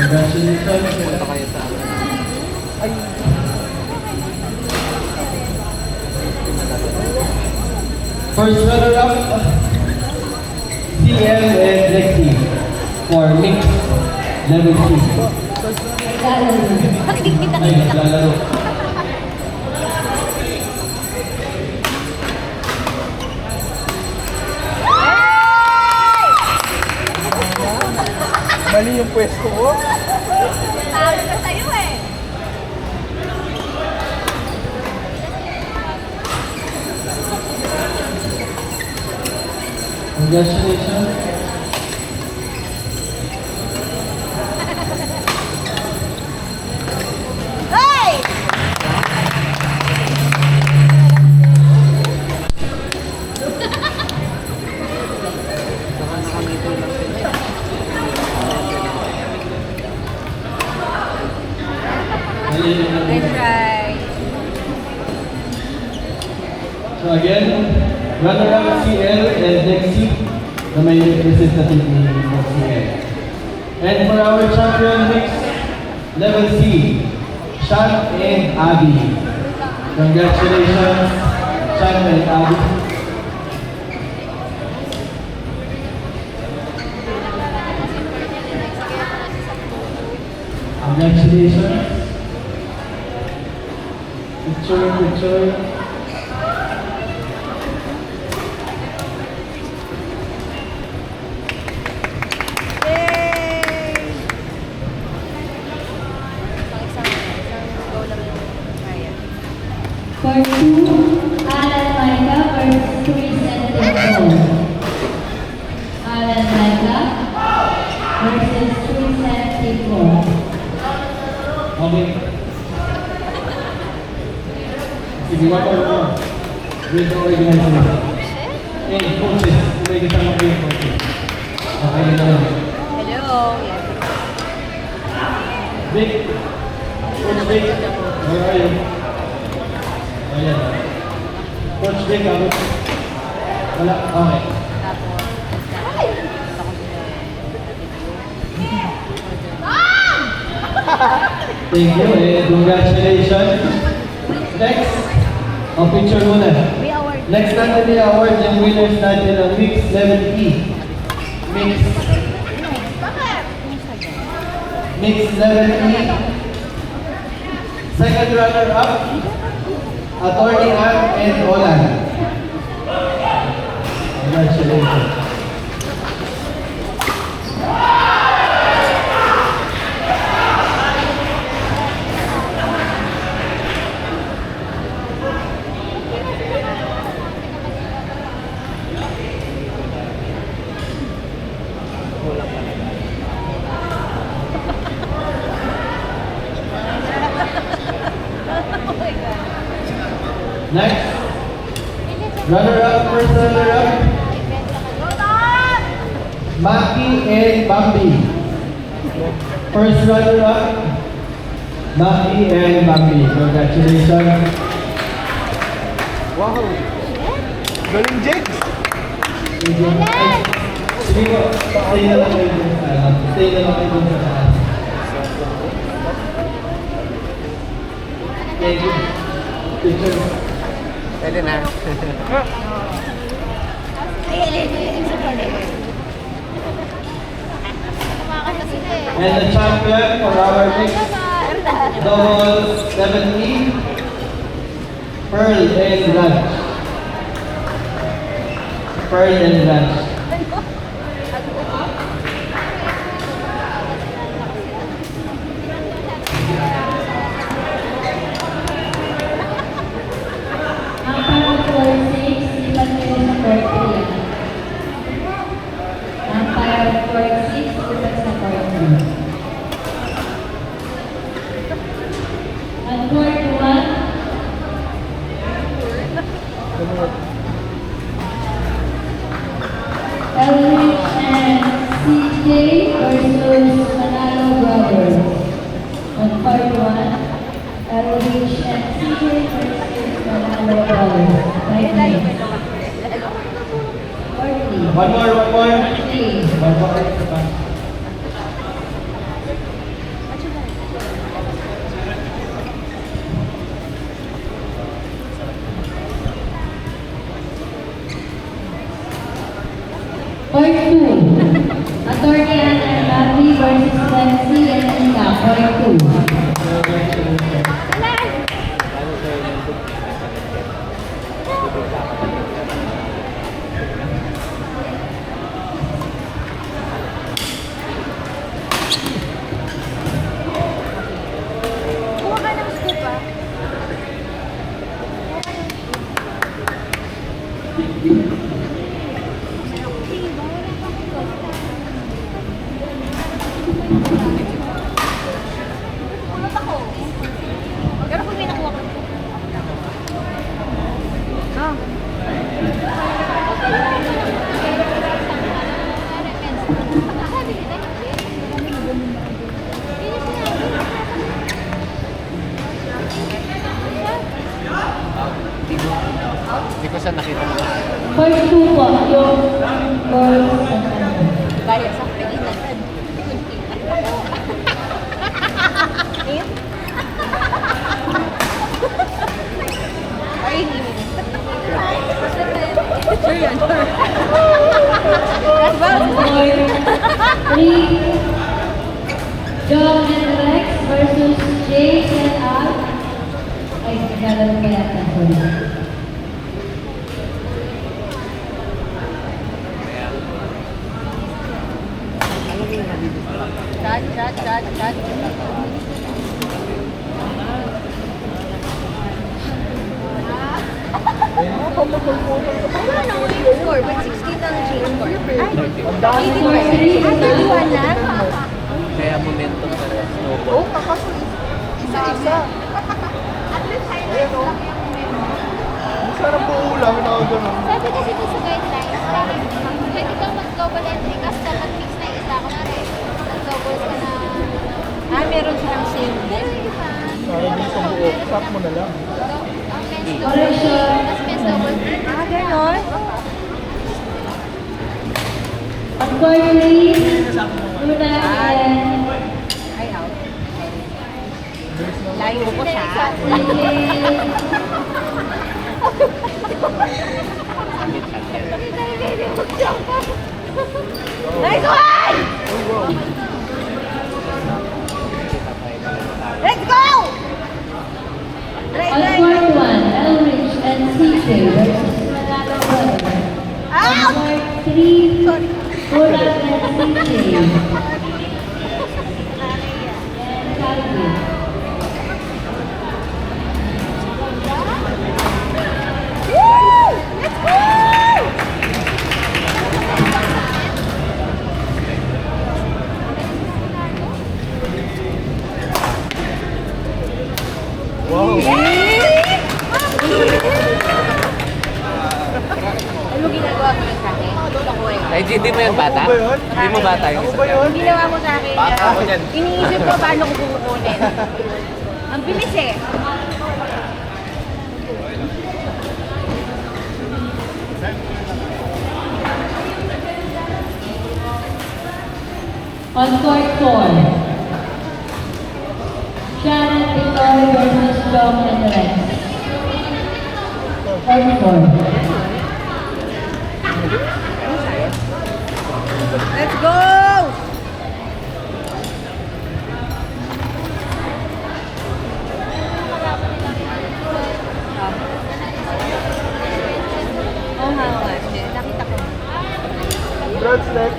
Congratulations. Punta kayo sa amin. Ay! First runner-up, CL and Lexi for mix level C. Ay, naglalaro. Mali yung pwesto ko. Tawag ka sa'yo eh. Congratulations. Hey! Baka nakamito lang sila. Nice try. So again, runner-up CL and Lexi, na may representative ni CL. And for our champion mix level C, Sean and Abby. Congratulations, Sean and Abby. Congratulations. Picture. Yay! Isang go lang yung kaya. For two, Alan Micah versus Chris and Nicole. Alan Micah versus Chris and Nicole. Okay. Sige, one more. With the organizer. And coaches, kung may kasama kayo coaches. Okay na lang. Hello. Yes. Vic. Coach Vic. Where are you? Ayan. Coach Vic, ako. Wala. Okay. Thank you and congratulations. Next, picture muna. May award. Next natin yung award yung winners natin ng Mix Level E. Mix Bakit? Level E. Second runner-up, Attorney Ann and Olan. Congratulations. Kulang talaga. Oh my God. Next, runner-up, first runner-up, Hold on! Maki and Bambi. First runner-up, Maki and Bambi. Congratulations. Wow! Galing, James! Sige po, stay na lang kayo dun sa stay na lang kayo dun sa taas. Thank you. Picture. Pwede na. And the champion for our mix double 7E, Pearl and Ranch. Pearl and Ranch. Ang parang 4-6, ipan kayo sa 4-3. Ang parang 4-6, ipan sa 4-3. Ang 4-1, Elrich and CJ versus Manalo Brothers. On part 1, Elrich and CJ versus Manalo Brothers. Right name. Orly. One more. Three. One more. Kulot ako. Pero kung may nakuha ko. Ah. Sabi nila, Hindi ko siya nakita. Part 2 po, yung girls and ano. Gaya sa Pilipinas. Ay, hindi. Sure yan. Part 3, John and Rex versus Jace and Al. Ay, nagkaroon pa yata po. Chat. Ano yung score? Ba't 16 lang ang change score? Ay, 81 na? Kaya momentum talaga. Snowball. Oo, kakasunod. Isa-isa. At least highlights lang yung Sarap po ulam na ako doon. Sabi kasi ito sa guidelines, pwede kang mag-global entry kasi mag-mix na yung isa. Kunwari, mag-doubles ka na... meron silang single. Meron iba. Para din sa buo, tap mo na lang. Ang men's double, tapos men's double. Ganon? At part 3, Luna and Ay, out. Layo ko siya. Nice one! Let's go! Right, On right. part 1, Elrich and CJ versus Manalo Brothers. On Out! part 3, Roland and CJ. And Calvin. Woo! Let's go! Wow! Ano ginagawa mo yun sa akin? Ako eh. Ay, hindi mo yan bata? Ako ba yun? Hindi mo bata yung Ako isa ba dyan? yun? Ginawa mo sa akin. Bata ako yan. Iniisip ko paano ko kukunin. Ang bilis eh. On court 4, Shannon Victoria versus John and Rex. Court 4. Let's go! Oh, nga. Nakita ko. Congrats, Lex.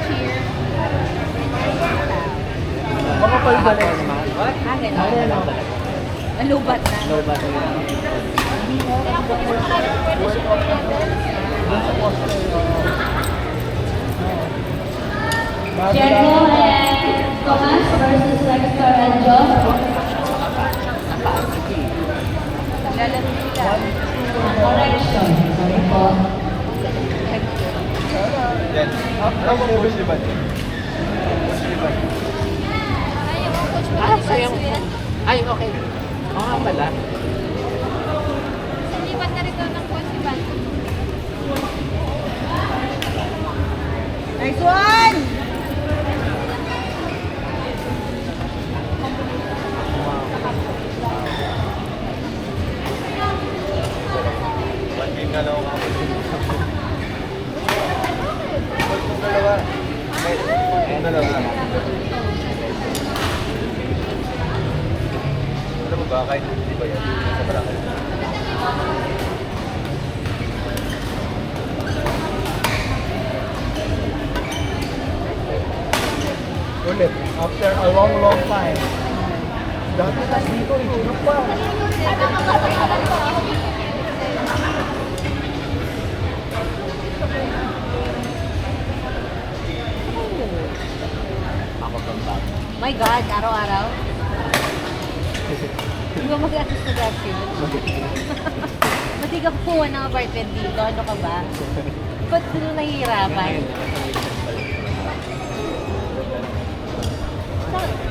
Cheer. Mga palbalik. Akin. Nalubat na. Low ba ito yun? Jericho and Thomas versus Lexter and John. Lalaro nila. Correction. Sorry po. Yan. Up level si Bad. Ayaw mo, coach mo. So yung... Ay, okay. Oo nga pala. Sa liwan na rin daw ng coach si Van. Nice one! One game na lang ako. Kung dalawa. Kung dalawa. Alam mo ba, kahit hindi ba yan? Sa Barangay. Ulit, after a long time. Dati kasi dito, itulog pa. my God, araw-araw. Di ba mag-assist na dati yun? Ba't di ka kuha ng apartment dito? Ano ka ba? Ba't doon nahihirapan?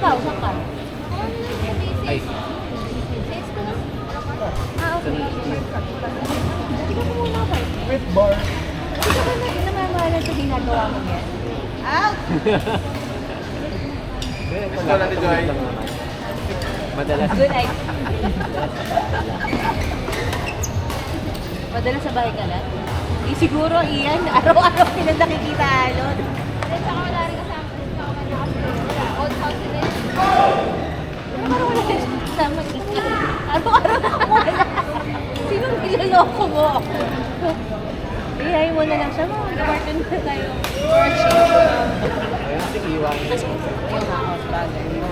Saan ka? Ay, Ah, okay. Hindi ko muna apartment. With bar. Hindi ka ba namamahalan sa ginagawa mo yan? Out! Gusto natin, Joy. madalas. Good idea. Madalas sa bahay ka lang? Eh, siguro, Ian, araw-araw kita nakikita alon. Saka wala rin kasama. Saka wala kasi. Old house din. Parang wala rin kasama Ian. Araw-araw na wala. Sinong niloloko mo? Iyayin mo na lang siya. Mag-apartment na tayo. Ayun, iwan. Kasi yung house bagay. Pero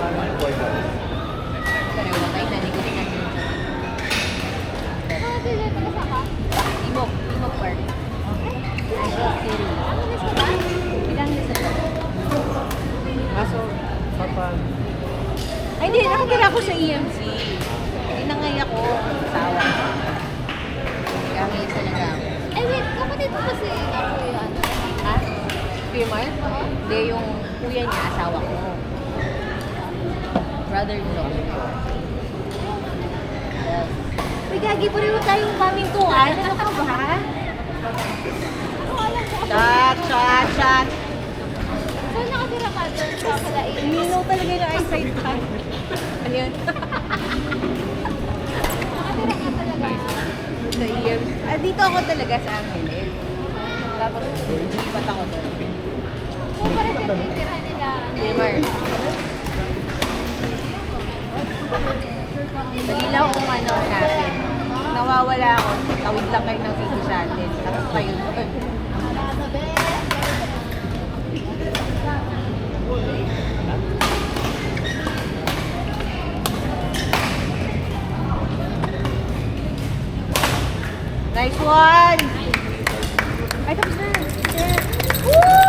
wala tayo, nanigotin natin. Mga sila pala saka. Timog Park. Angel City. Ano na sila? Ilang nasa to? Kaso, papan. Ay, hindi. Nakatira ako sa EMC. Inangay ako. Sawa. Kami isa lang ako. Ay, wait. Kapatid mo kasi ako yan. Ha? Kuya Mark? Hindi, yung kuya niya, asawa ko. Brother-in-law. Yes. Uy, gagi, pareho tayong pamintuan. Ano ka ba? Shot! Saan nakatira ka doon sa Kalain? Ninaw talaga yung eyesight ka. Ano yun? Nakatira ka talaga. Sa EMC. Dito ako talaga sa Angeles. Tapos, lipat ako doon. Kung parang tinitira nila. Kuya Mark. Nagilaw kung ano natin. Nawawala ako. Tawid lang kayo ng city sa atin. Tapos kayo doon. Nice one! Ay, tapos na. Yeah. Woo!